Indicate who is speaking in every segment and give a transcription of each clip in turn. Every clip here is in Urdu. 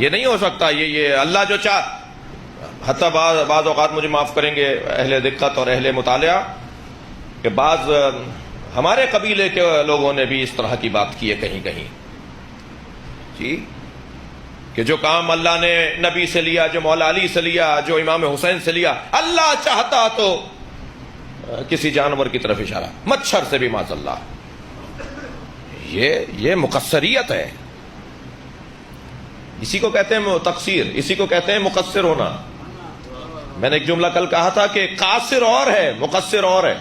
Speaker 1: یہ نہیں ہو سکتا. یہ اللہ جو حتیٰ بعض اوقات مجھے معاف کریں گے اہل دقت اور اہل مطالعہ کہ بعض ہمارے قبیلے کے لوگوں نے بھی اس طرح کی بات کی ہے کہیں کہیں جی، کہ جو کام اللہ نے نبی سے لیا، جو مولا علی سے لیا، جو امام حسین سے لیا، اللہ چاہتا تو کسی جانور کی طرف اشارہ، مچھر سے بھی معاذ اللہ. یہ مقصریت ہے. اسی کو کہتے ہیں تقصیر، اسی کو کہتے ہیں مقصر ہونا. میں نے ایک جملہ کل کہا تھا کہ قاصر اور ہے، مقصر اور ہے.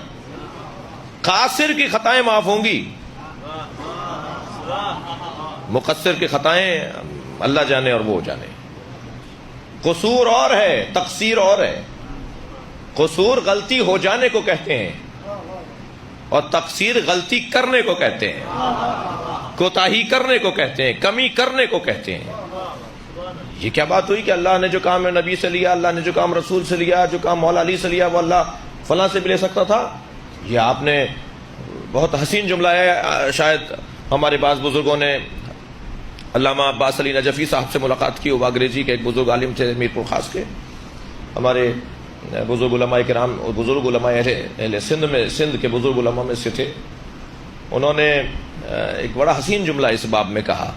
Speaker 1: قاصر کی خطائیں معاف ہوں گی، مقصر کی خطائیں اللہ جانے اور وہ جانے. قصور اور ہے، تقصیر اور ہے. قصور غلطی ہو جانے کو کہتے ہیں اور تقصیر غلطی کرنے کو کہتے ہیں، کوتاہی کرنے کو کہتے ہیں، کمی کرنے کو کہتے ہیں. یہ کیا بات ہوئی کہ اللہ نے جو کام نبی سے لیا، اللہ نے جو کام رسول سے لیا، جو کام مولا علی سے لیا، وہ اللہ فلاں سے بھی لے سکتا تھا؟ یہ آپ نے بہت حسین جملہ ہے. شاید ہمارے بعض بزرگوں نے علامہ عباس علی نجفی صاحب سے ملاقات کی. وہ انگریزی کے ایک بزرگ عالم تھے میرپور خاص کے. ہمارے بزرگ علماء کرام، بزرگ علماء اہل سندھ کے بزرگ علماء میں سے تھے. انہوں نے ایک بڑا حسین جملہ اس باب میں کہا.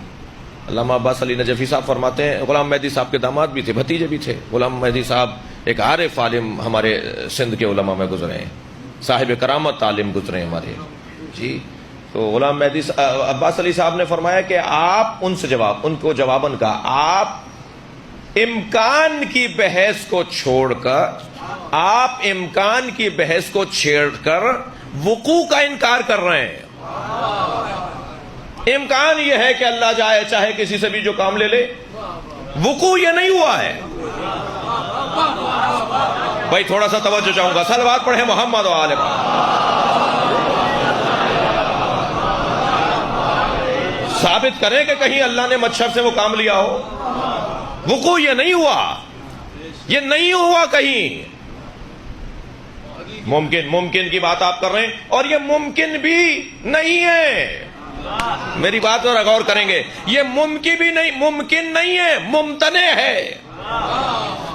Speaker 1: علامہ عباس علی نجفی صاحب فرماتے ہیں، غلام مہدی صاحب کے داماد بھی تھے، بھتیجے بھی تھے. غلام مہدی صاحب ایک عارف عالم ہمارے سندھ کے علماء میں گزرے ہیں، صاحب کرامت عالم گزرے ہیں ہمارے جی. تو غلام مہدی عباس علی صاحب نے فرمایا کہ آپ ان سے ان کو جواباً کہا، آپ امکان کی بحث کو چھوڑ کر، آپ امکان کی بحث کو چھیڑ کر وقوع کا انکار کر رہے ہیں. امکان یہ ہے کہ اللہ چاہے کسی سے بھی جو کام لے لے، وقوع یہ نہیں ہوا ہے. بھائی تھوڑا سا توجہ چاہوں گا، صلوات پڑھیں محمد و آل محمد. ثابت کریں کہ کہیں اللہ نے مچھر سے وہ کام لیا ہو. وقوع یہ نہیں ہوا، یہ نہیں ہوا کہیں. ممکن کی بات آپ کر رہے ہیں اور یہ ممکن بھی نہیں ہے. میری بات پر غور کریں گے، یہ ممکن نہیں ہے، ممتنع ہے.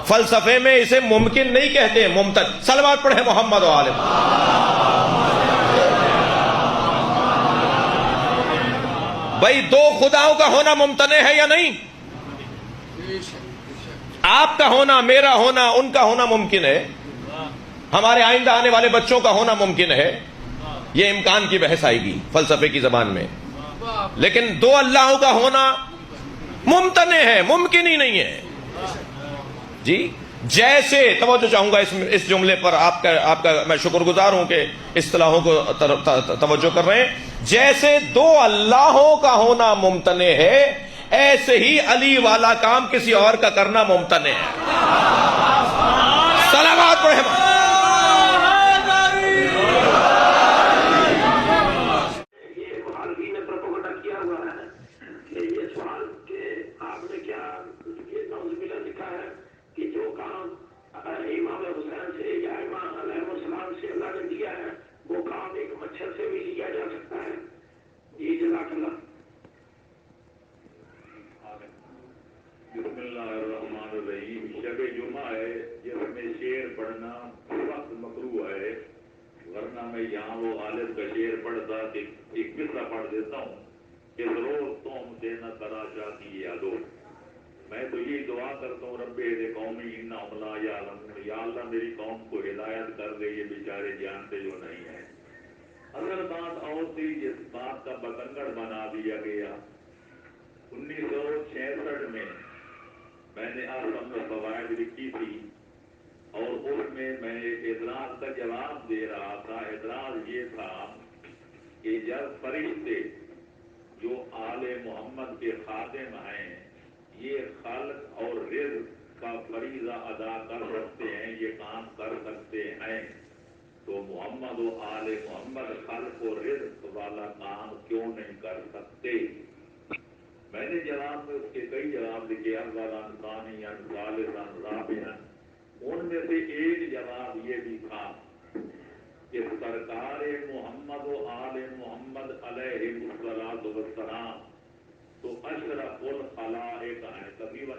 Speaker 1: فلسفے میں اسے ممکن نہیں کہتے، ممتنع. صلوات پڑھیں محمد و آل محمد. بھائی دو خداؤں کا ہونا ممتنع ہے یا نہیں؟ آپ کا ہونا، میرا ہونا، ان کا ہونا ممکن ہے. ہمارے آئندہ آنے والے بچوں کا ہونا ممکن ہے. یہ امکان کی بحث آئے گی فلسفے کی زبان میں. لیکن دو اللہوں کا ہونا ممتنع ہے، ممکن ہی نہیں ہے جی. جیسے توجہ چاہوں گا اس جملے پر، آپ کا میں شکر گزار ہوں کہ اصطلاحوں کو توجہ کر رہے ہیں. جیسے دو اللہوں کا ہونا ممتنع ہے، ایسے ہی علی والا کام کسی اور کا کرنا ممتنع ہے. صلوات پڑھیں.
Speaker 2: امام حسین سے یا امام علیہ السلام سے اللہ نے دیا ہے، وہ کام ایک مچھر سے بھی لیا جا سکتا ہے. جی جزاک اللہ.
Speaker 3: بسم اللہ الرحمن الرحیم. شب جمعہ ہے جس میں شعر پڑھنا وقت مکروہ ہے، ورنہ میں یہاں وہ غالب کا شعر پڑھتا کہ ایک قصہ پڑھ دیتا ہوں. اس روز تم دینا تراشا کی یادو. میں تو یہ دعا کرتا ہوں رب اہد قومی انہم لا یعلمون، یا اللہ میری قوم کو ہدایت کر دے، یہ بیچارے جانتے جو نہیں ہیں. اصل بات اور تھی، جس بات کا بتنگڑ بنا دیا گیا. 1966 میں نے آسم میں فوائد لکھی تھی اور اس میں ایک اعتراض کا جواب دے رہا تھا. اعتراض یہ تھا کہ جب فرشتے جو آل محمد کے خادم ہیں یہ خلق اور رزق کا فریضہ ادا کر سکتے ہیں، یہ کام کر سکتے ہیں، تو محمد و آل محمد خلق و رزق والا کام کیوں نہیں کر سکتے؟ میں نے جواب میں اس کے کئی جواب لکھے، اولاً ثانیاً ثالثاً رابعاً. ان میں سے ایک جواب یہ بھی تھا کہ سرکار محمد و آل محمد علیہ الصلوۃ والسلام تو اشرف الخلائق ہیں، تقریباً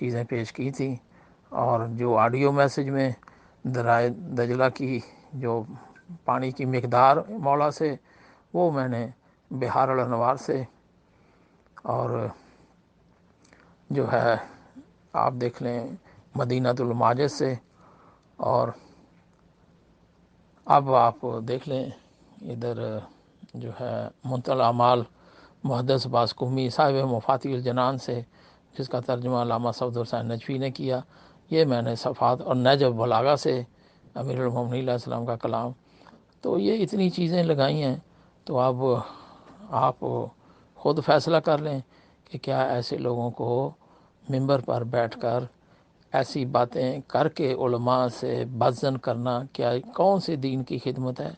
Speaker 4: چیزیں پیش کی تھیں، اور جو آڈیو میسج میں درائے دجلہ کی جو پانی کی مقدار مولا سے، وہ میں نے بحار الانوار سے، اور جو ہے آپ دیکھ لیں مدینۃ الماجد سے، اور اب آپ دیکھ لیں ادھر جو ہے منتهى الاعمال محدث باسقمی صاحب مفاتیح الجنان سے، جس کا ترجمہ علامہ صفدر حسین نجفی نے کیا، یہ میں نے صفحات، اور نجف بلاغہ سے امیر المومنین علیہ السلام کا کلام، تو یہ اتنی چیزیں لگائی ہیں۔ تو اب آپ خود فیصلہ کر لیں کہ کیا ایسے لوگوں کو ممبر پر بیٹھ کر ایسی باتیں کر کے علماء سے بدظن کرنا کیا کون سی دین کی خدمت ہے؟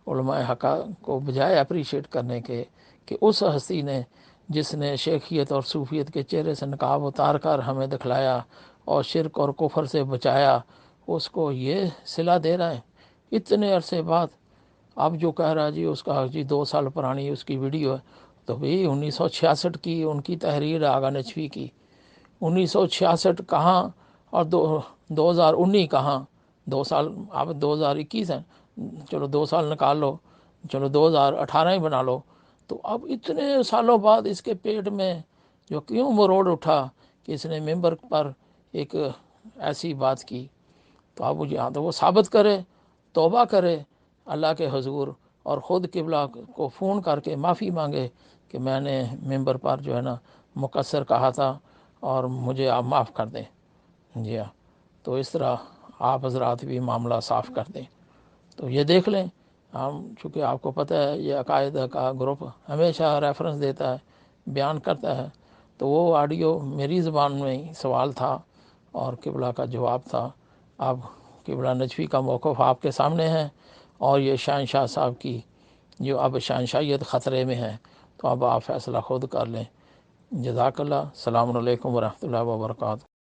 Speaker 4: علماء حقہ کو بجائے اپریشیٹ کرنے کے کہ اس ہستی نے جس نے شیخیت اور صوفیت کے چہرے سے نقاب اتار کر ہمیں دکھلایا اور شرک اور کفر سے بچایا، اس کو یہ صلہ دے رہا ہے اتنے عرصے بعد۔ اب جو کہہ رہا جی اس کا جی 2 سال پرانی اس کی ویڈیو ہے، تو بھئی 1966 کی ان کی تحریر آغا نجفی کی، 1966 کہاں اور 2019 کہاں؟ 2 سال، اب 2021 ہے، چلو 2 سال نکال لو، چلو 2018 ہی بنا لو، تو اب اتنے سالوں بعد اس کے پیٹ میں جو کیوں مروڑ اٹھا کہ اس نے ممبر پر ایک ایسی بات کی؟ تو اب یہاں تو وہ ثابت کرے، توبہ کرے اللہ کے حضور، اور خود قبلہ کو فون کر کے معافی مانگے کہ میں نے ممبر پر جو ہے نا مقصر کہا تھا اور مجھے آپ معاف کر دیں۔ جی ہاں، تو اس طرح آپ حضرات بھی معاملہ صاف کر دیں۔ تو یہ دیکھ لیں، ہم چونکہ آپ کو پتہ ہے یہ عقائد کا گروپ ہمیشہ ریفرنس دیتا ہے، بیان کرتا ہے، تو وہ آڈیو میری زبان میں ہی سوال تھا اور قبلہ کا جواب تھا۔ اب قبلہ نجفی کا موقف آپ کے سامنے ہے، اور یہ شہنشاہ صاحب کی جو اب شہنشاہیت خطرے میں ہے، تو اب آپ فیصلہ خود کر لیں۔ جزاک اللہ، السلام علیکم ورحمۃ اللہ وبرکاتہ۔